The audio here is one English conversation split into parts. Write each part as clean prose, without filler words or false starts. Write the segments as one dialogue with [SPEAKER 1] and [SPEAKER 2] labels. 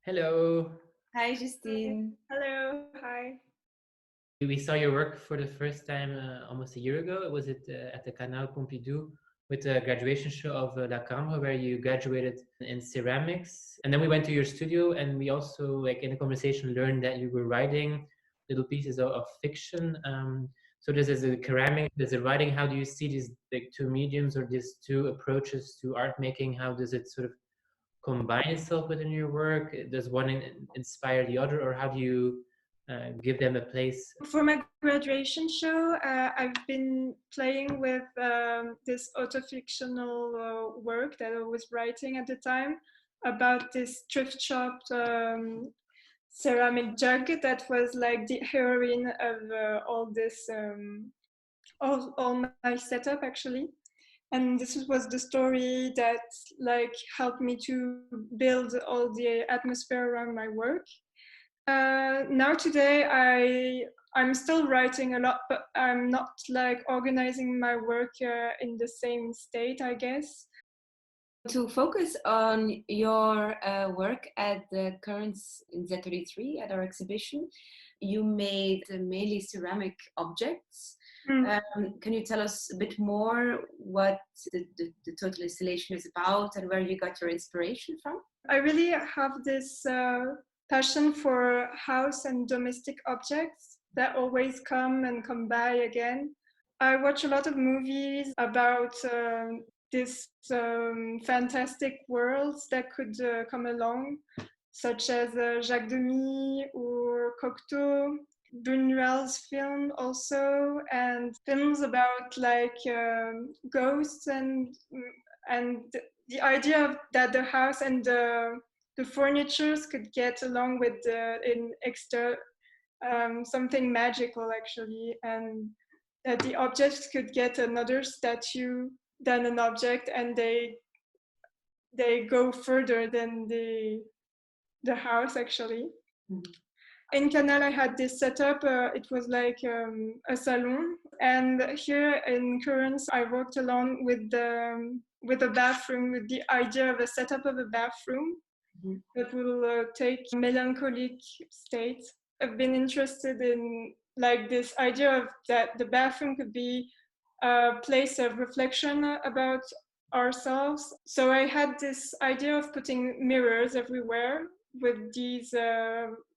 [SPEAKER 1] Hello.
[SPEAKER 2] Hi,
[SPEAKER 3] Hi.
[SPEAKER 2] Justine.
[SPEAKER 3] Hello, hi.
[SPEAKER 1] We saw your work for the first time almost a year ago. Was it at the Canal Pompidou with the graduation show of La Cambre, where you graduated in ceramics? And then we went to your studio, and we also, like in a conversation, learned that you were writing little pieces of fiction. So this is a ceramic, there's a writing. How do you see these like two mediums or these two approaches to art making? How does it sort of combine itself within your work? Does one inspire the other, or how do you give them a place?
[SPEAKER 3] For my graduation show, I've been playing with this autofictional work that I was writing at the time about this thrift shop ceramic jug that was like the heroine of all this, all my setup actually. And this was the story that like helped me to build all the atmosphere around my work. Now today I'm still writing a lot, but I'm not like organizing my work in the same state, I guess.
[SPEAKER 2] To focus on your work at the Currents in Z33 at our exhibition, you made mainly ceramic objects. Can you tell us a bit more what the total installation is about and where you got your inspiration from?
[SPEAKER 3] I really have this passion for house and domestic objects that always come and come by again. I watch a lot of movies about this fantastic worlds that could come along, such as Jacques Demy or Cocteau, Buñuel's film also, and films about like ghosts and the idea of that the house and the furnitures could get along with in extra something magical actually, and that the objects could get another statue than an object, and they go further than the house actually.
[SPEAKER 2] Mm-hmm.
[SPEAKER 3] In Canal, I had this setup. It was like a salon, and here in Currents, I worked along with a bathroom, with the idea of a setup of a bathroom that will take melancholic state. I've been interested in like this idea of that the bathroom could be a place of reflection about ourselves. So I had this idea of putting mirrors everywhere with these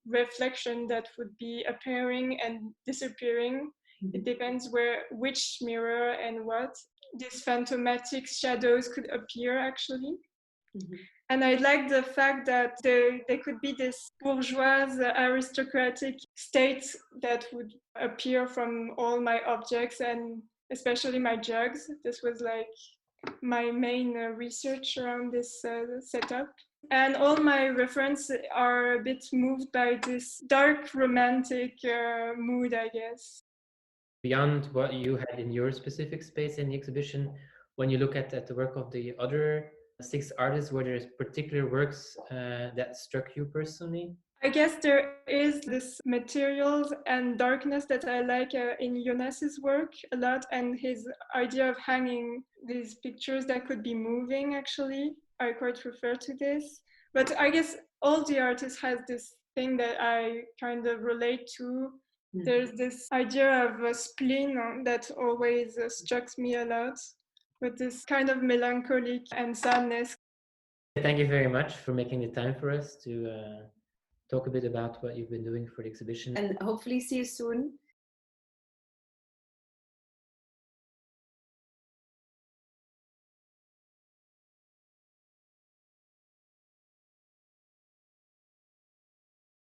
[SPEAKER 3] reflection that would be appearing and disappearing. It depends which mirror and what. These phantomatic shadows could appear actually. And I like the fact that there could be this bourgeois aristocratic state that would appear from all my objects and especially my jugs. This was like my main research around this setup. And all my references are a bit moved by this dark romantic mood, I guess.
[SPEAKER 1] Beyond what you had in your specific space in the exhibition, when you look at the work of the other 6 artists, were there particular works that struck you personally?
[SPEAKER 3] I guess there is this materials and darkness that I like in Jonas's work a lot, and his idea of hanging these pictures that could be moving actually. I quite refer to this. But I guess all the artists has this thing that I kind of relate to. There's this idea of a spleen that always strikes me a lot, with this kind of melancholic and sadness.
[SPEAKER 1] Thank you very much for making the time for us to talk a bit about what you've been doing for the exhibition.
[SPEAKER 2] And hopefully see you soon